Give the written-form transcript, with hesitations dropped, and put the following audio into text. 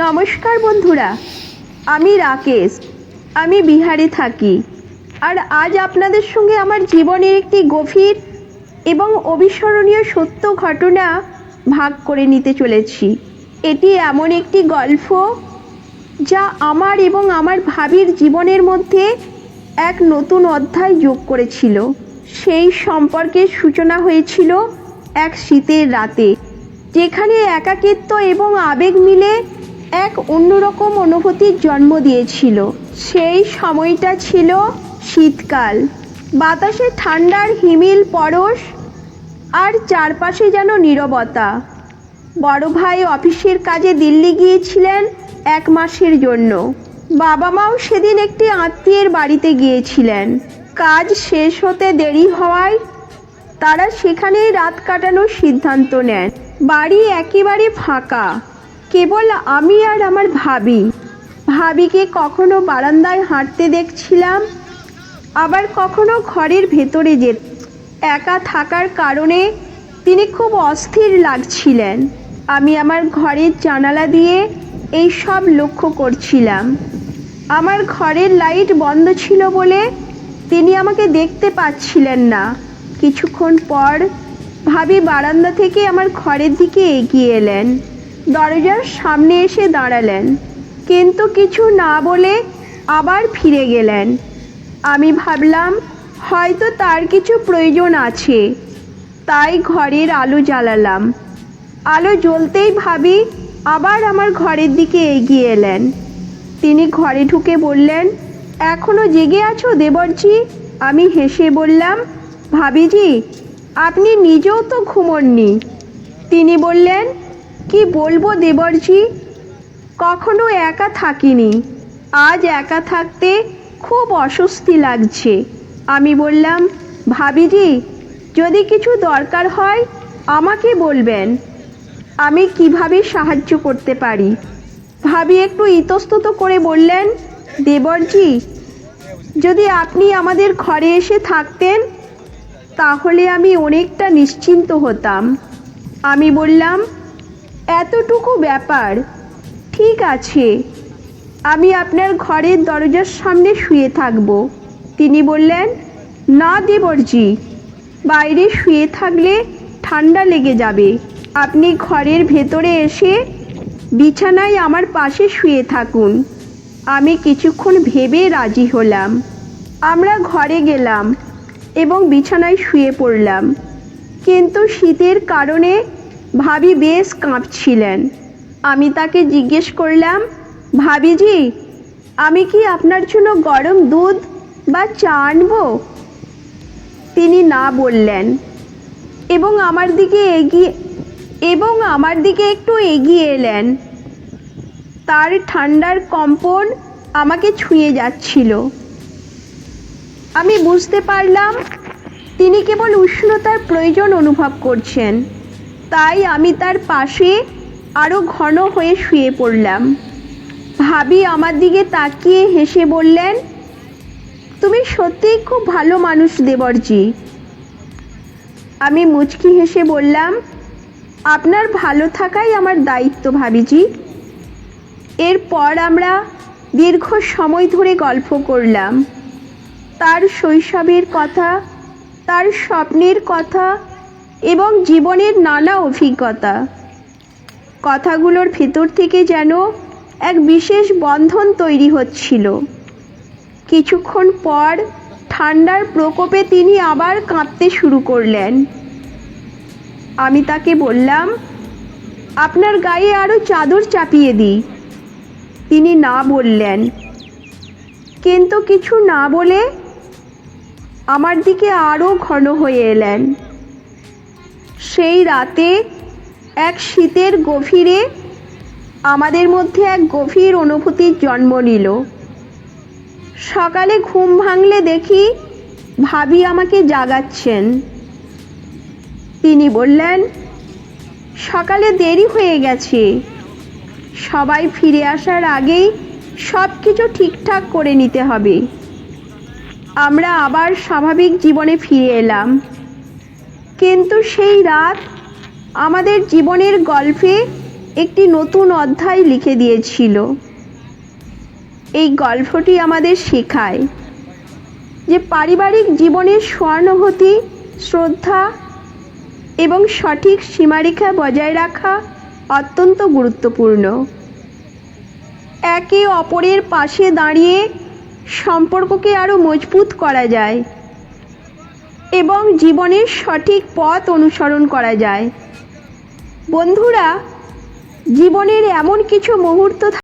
নমস্কার বন্ধুরা, আমি রাকেশ। আমি বিহারে থাকি। আর আজ আপনাদের সঙ্গে আমার জীবনের একটি গভীর এবং অবিস্মরণীয় সত্য ঘটনা ভাগ করে নিতে চলেছি। এটি এমন একটি গল্প যা আমার এবং আমার ভাবির জীবনের মধ্যে এক নতুন অধ্যায় যোগ করেছিল। সেই সম্পর্কের সূচনা হয়েছিল এক শীতের রাতে, যেখানে একাকিত্ব এবং আবেগ মিলে এক অন্যরকম অনুভূতির জন্ম দিয়েছিল। সেই সময়টা ছিল শীতকাল। বাতাসে ঠান্ডার হিমেল পরশ, আর চারপাশে যেন নীরবতা। বড় ভাই অফিসের কাজে দিল্লি গিয়েছিলেন 1 মাসের জন্য। বাবা মাও সেদিন একটি আত্মীয়ের বাড়িতে গিয়েছিলেন। কাজ শেষ হতে দেরি হওয়ায় তারা সেখানেই রাত কাটানোর সিদ্ধান্ত নেন। বাড়ি একেবারে ফাঁকা, কেবল আমি আর আমার ভাবিকে কখনো বারান্দায় হাঁটতে দেখছিলাম, আবার কখনো ঘরের ভেতরে একা থাকার কারণে তিনি খুব অস্থির লাগছিলেন। আমি আমার ঘরের জানালা দিয়ে এই সব লক্ষ্য করছিলাম। আমার ঘরের লাইট বন্ধ ছিল বলে তিনি আমাকে দেখতে পাচ্ছিলেন না। কিছুক্ষণ পর ভাবি বারান্দা থেকে আমার ঘরের দিকে এগিয়ে এলেন। দরজার সামনে এসে দাঁড়ালেন, কিন্তু কিছু না বলে আবার ফিরে গেলেন। আমি ভাবলাম হয়তো তার কিছু প্রয়োজন আছে, তাই ঘরের আলো জ্বালালাম। আলো জ্বলতেই ভাবি আবার আমার ঘরের দিকে এগিয়ে এলেন। তিনি ঘরে ঢুকে বললেন, এখনো জেগে আছো দেবরজি? আমি হেসে বললাম, ভাবিজি, আপনি নিজেও তো ঘুমোননি। তিনি বললেন, কি বলবো দেবরজি, কখনো একা থাকিনি, আজ একা থাকতে খুব অস্বস্তি লাগছে। আমি বললাম, ভাবিজি, যদি কিছু দরকার হয় আমাকে বলবেন, আমি কিভাবে সাহায্য করতে পারি। ভাবি একটু ইতস্তত করে বললেন, দেবরজি, যদি আপনি আমাদের ঘরে এসে থাকতেন তাহলে আমি অনেকটা নিশ্চিন্ত হতাম। আমি বললাম, এতটুকু ব্যাপার, ঠিক আছে, আমি আপনার ঘরের দরজার সামনে শুয়ে থাকব। তিনি বললেন, না দেবরজি, বাইরে শুয়ে থাকলে ঠান্ডা লেগে যাবে। আপনি ঘরের ভেতরে এসে বিছানায় আমার পাশে শুয়ে থাকুন। আমি কিছুক্ষণ ভেবে রাজি হলাম। আমরা ঘরে গেলাম এবং বিছানায় শুয়ে পড়লাম, কিন্তু শীতের কারণে ভাবি বেশ কাঁপছিলেন। আমি তাকে জিজ্ঞেস করলাম, ভাবিজি, আমি কি আপনার জন্য গরম দুধ বা চা আনবো? তিনি না বললেন এবং আমার দিকে একটু এগিয়ে এলেন। তার ঠান্ডার কম্পন আমাকে ছুঁয়ে যাচ্ছিল। আমি বুঝতে পারলাম তিনি কেবল উষ্ণতার প্রয়োজন অনুভব করছেন। তাই আমি তার পাশে আরও ঘন হয়ে শুয়ে পড়লাম। ভাবি আমার দিকে তাকিয়ে হেসে বললেন, তুমি সত্যিই খুব ভালো মানুষ দেবরজি। আমি মুচকি হেসে বললাম, আপনার ভালো থাকাই আমার দায়িত্ব ভাবিজি। এরপর আমরা দীর্ঘ সময় ধরে গল্প করলাম। তার শৈশবের কথা, তার স্বপ্নের কথা এবং জীবনের নানা অভিজ্ঞতা। কথাগুলোর ভেতর থেকে যেন এক বিশেষ বন্ধন তৈরি হচ্ছিল। কিছুক্ষণ পর ঠান্ডার প্রকোপে তিনি আবার কাঁপতে শুরু করলেন। আমি তাকে বললাম, আপনার গায়ে আরও চাদর চাপিয়ে দিই। তিনি না বললেন, কিন্তু কিছু না বলে আমার দিকে আরও ঘন হয়ে এলেন। সেই রাতে এক শীতের গভীরে আমাদের মধ্যে এক গভীর অনুভূতির জন্ম নিল। সকালে ঘুম ভাঙলে দেখি ভাবি আমাকে জাগাচ্ছেন। তিনি বললেন, সকালে দেরি হয়ে গেছে, সবাই ফিরে আসার আগেই সব কিছু ঠিকঠাক করে নিতে হবে। আমরা আবার স্বাভাবিক জীবনে ফিরে এলাম, কিন্তু সেই রাত আমাদের জীবনের গল্পে একটি নতুন অধ্যায় লিখে দিয়েছিল। এই গল্পটি আমাদের শেখায় যে পারিবারিক জীবনের সহানুভূতি, শ্রদ্ধা এবং সঠিক সীমারেখা বজায় রাখা অত্যন্ত গুরুত্বপূর্ণ। একে অপরের পাশে দাঁড়িয়ে সম্পর্ককে আরও মজবুত করা যায় এবং জীবনের সঠিক পথ অনুসরণ করা যায়। বন্ধুরা, জীবনের এমন কিছু মুহূর্ত